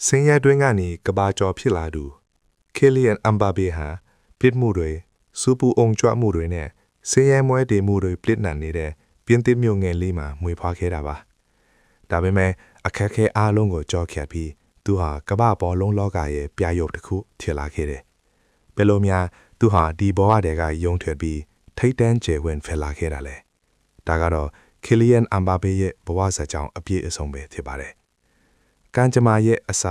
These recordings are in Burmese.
ဆင်းရဲတွင်းကနေကဘာကျော်ဖြစ်လာသူကီလီယန်အမ်ဘာဘေဟာပြစ်မှုတွေစူပူအောင်ကြွမှုတွေနဲ့ဆင်းရဲမွဲတေမှုတွေပြစ်နှံနေတဲ့ပြင်းသစ်မျိုးငယ်လေးမှာမွေဖွားခဲ့တာပါဒါပေမဲ့အခက်အခဲအားလုံးကိုကြော်ဖြတ်ပြီးသူဟာကမ္ဘာပေါ်လုံးလောကရဲ့ပြရုပ်တစ်ခုဖြစ်လာခဲ့တယ်ဘယ်လိုများသူဟာဒီဘဝတည်းကယုံထွက်ပြီးထိတ်တန့်ကျယ်ဝန်းဖယ်လာခဲ့တာလဲဒါကတော့ကီလီယန်အမ်ဘာဘေရဲ့ဘဝဇာတ်ကြောင်းအပြည့်အစုံပဲဖြစ်ပါတယ်ကံကြမ္မာရဲ့အစ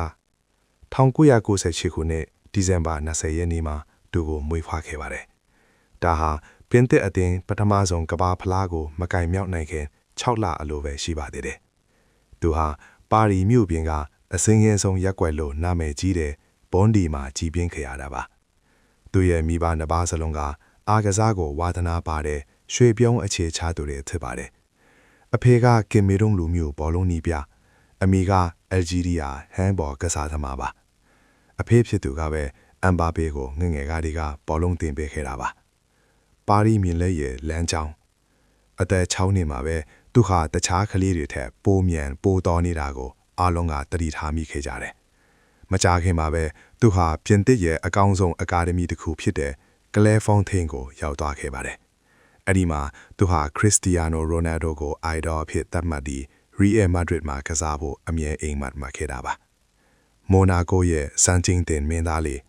1998ခုနှစ်ဒီဇင်ဘာ20ရက်နေ့မှာသူကိုမွေးဖွားခဲ့ပါတယ်။ဒါဟာပင်သစ်အသင်းပထမဆုံးကမ္ဘာဖလားကိုမကင်မြောက်နိုင်ခင်6လအလိုပဲရှိပါသေးတယ်။သူဟာပါရီမြို့ပြင်ကအစင်းငယ်ဆုံးရက်ွက်လို့နာမည်ကြီးတဲ့ဘွန်ဒီမှာကြီးပြင်းခဲ့ရတာပါ။သူရဲ့မိဘနှစ်ပါးစလုံးကအာကစားကိုဝါသနာပါတဲ့ရွှေပြုံးအခြေချသူတွေဖြစ်ပါတယ်။အဖေကကင်မေရုန်လူမျိုးဘောလုံးနီးပြအမေကအယ်ဂျီးရီးယားဟန်ဘော်ကစားသမားပါအဖေဖြစ်သူကပဲအမ်ဘာဘေကိုငငယ်ကလေးကဘောလုံးတင်ပေးခဲ့တာပါပါရီမြင်လဲရဲ့လမ်းကြောင်းအသက်6နှစ်မှာပဲသူဟာတခြားကလေးတွေထက်ပိုမြန်ပိုတော်နေတာကိုအားလုံးကတတိထားမိခဲ့ကြတယ်မကြာခင်မှာပဲသူဟာပြင်သစ်ရဲ့အကောင်းဆုံးအကာဒမီတစ်ခုဖြစ်တဲ့ကလဲဖုန်ထိန်ကိုရောက်သွားခဲ့ပါတယ်အဲ့ဒီမှာသူဟာခရစ္စတီယာနိုရိုနယ်ဒိုကိုအိုင်ဒေါ်အဖြစ်သတ်မှတ်ပြီးရီအယ်မက်ဒရစ်မှာကစားဖို့အမြဲအိမ်မက်မှတ်ခဲ့တာပါမိုနာကိုရဲ့စန်ချင်းတင်မင်းသားလေး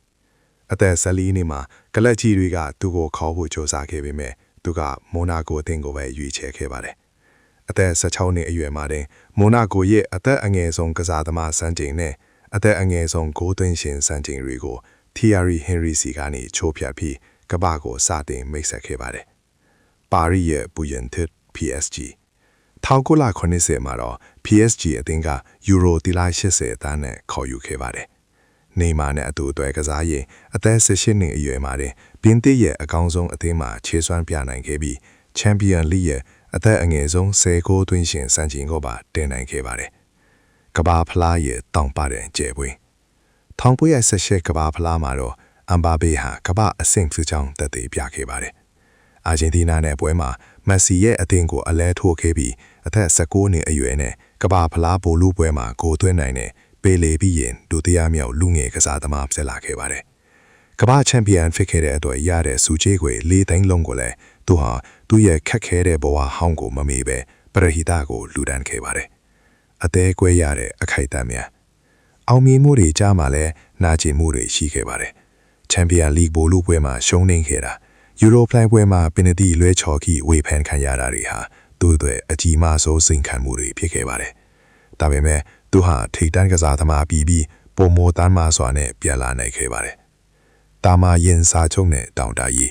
အသက်14နှစ်မှာကလပ်ကြီးတွေကသူ့ကိုခေါ်ဖို့ကြိုးစားခဲ့ပေမဲ့သူကမိုနာကိုအသင်းကိုပဲရွေးချယ်ခဲ့ပါတယ်အသက်16နှစ်အရွယ်မှာတင်မိုနာကိုရဲ့အသက်အငယ်ဆုံးကစားသမားစန်ချင်းနဲ့အသက်အငယ်ဆုံးဂိုးသွင်းရှင်စန်ချင်းတွေကိုသီယာရီဟင်ရီစီကနေချိုးဖျက်ပြီးကမ္ဘာကိုစတင်မိတ်ဆက်ခဲ့ပါတယ်ပါရီရဲ့ဘူယန်တစ် PSG 1980မှာတော့ PSG အသင်းကယူရို380တန်းနဲ့ခေါ်ယူခဲ့ပါတယ်။နေမာနဲ့အတူအတွဲကစားရင်အသက်18နှစ်အရွယ်မှာတင်ပြင်သစ်ရဲ့အကောင်းဆုံးအသင်းမှာခြေစွမ်းပြနိုင်ခဲ့ပြီးချန်ပီယံလိရဲ့အသက်အငယ်ဆုံး10ဂိုးသွင်းရှင်စံချိန်ကိုပါတင်နိုင်ခဲ့ပါတယ်။ကမ္ဘာဖလားရဲ့တောင်ပတဲ့ကျယ်ပွင့်1918ကမ္ဘာဖလားမှာတော့အမ်ဘာဘေဟာကမ္ဘာအဆင့်ဖြစ်ကြောင်းသက်သေပြခဲ့ပါတယ်။အာဂျင်တီးနားနဲ့ပွဲမှာမက်ဆီရဲ့အသင်းကိုအလဲထိုးခဲ့ပြီးအသက်19နှစ်အရွယ်နဲ့ကမ္ဘာဖလားပိုလူပွဲမှာဂိုးသွင်းနိုင်တဲ့ပေလေပြီးရင်ဒုတိယမြောက်လူငယ်ကစားသမားဖြစ်လာခဲ့ပါတယ်။ကမ္ဘာချန်ပီယံဖြစ်ခဲ့တဲ့အတွက်ရတဲ့စူချေခွေ၄သိန်းလုံးကိုလည်းသူဟာသူ့ရဲ့ခက်ခဲတဲ့ဘဝဟောင်းကိုမမေ့ပဲပရဟိတကိုလူဒန်းခဲ့ပါတယ်။အသေးကွဲရတဲ့အခိုက်အတန့်များအောင်မြင်မှုတွေကြားမှာလည်းနာကျင်မှုတွေရှိခဲ့ပါတယ်။ချန်ပီယံလိပိုလူပွဲမှာရှုံးနိမ့်ခဲ့တာယူရိုဖလိုင်းပွဲမှာပင်နတီလွဲချော်ခီဝေဖန်ခံရတာတွေဟာသူ့အတွက်အကြီးမားဆုံးစိန်ခံမှုတွေဖြစ်ခဲ့ပါတယ်။ဒါပေမဲ့သူဟာထိတ်တန့်ကစားသမားပြီးပုံမိုတန်းမစွာနဲ့ပြန်လာနိုင်ခဲ့ပါတယ်။တာမာရင်စာချုပ်နဲ့တောင်တရီ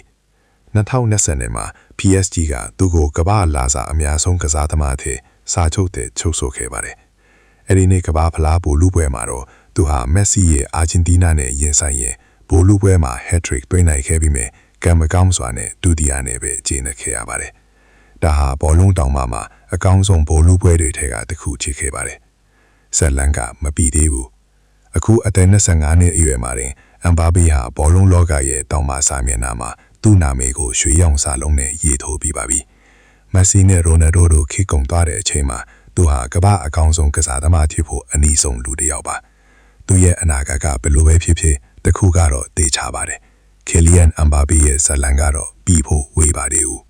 2020မှာ PSG ကသူ့ကိုကမ္ဘာလာစာအများဆုံးကစားသမားအဖြစ်စာချုပ်တဲ့ချုပ်ဆိုခဲ့ပါတယ်။အဲဒီနေ့ကမ္ဘာဖလားပိုလူပွဲမှာတော့သူဟာမက်ဆီရဲ့အာဂျင်တီးနားနဲ့ရင်ဆိုင်ရင်ပိုလူပွဲမှာ hat-trick သွင်းနိုင်ခဲ့ပြီးမြဲကံမကောင်းစွာနဲ့ဒုတိယနဲ့ပဲကျင်းနေခဲ့ရပါတယ်။ဒါဟာဘောလုံးတောင်မှအကောင်းဆုံးဘောလုံးပွဲတွေထဲကတစ်ခုချစ်ခဲ့ပါတယ်။ဆက်လန်းကမပြီးသေးဘူး။အခုအသက်25နှစ်အရွယ်မှာတင်အမ်ဘာဘေဟာဘောလုံးလောကရဲ့တောင်မှစာမျက်နှာမှာသူ့နာမည်ကိုရွှေရောင်စာလုံးနဲ့ရေးထိုးပြီးပါပြီ။မက်ဆီနဲ့ရိုနယ်ဒိုတို့ခေတ်ကုန်သွားတဲ့အချိန်မှာသူဟာကမ္ဘာအကောင်းဆုံးကစားသမားဖြစ်ဖို့အနည်းဆုံးလူတစ်ယောက်ပါ။သူရဲ့အနာဂတ်ကဘယ်လိုပဲဖြစ်ဖြစ်တစ်ခုကတော့သေချာပါတယ်။ကီလီယန်အမ်ဘာဘေရဲ့ဇာတ်လမ်းကတော့ပြီးဖို့ဝေးပါသေးဘူး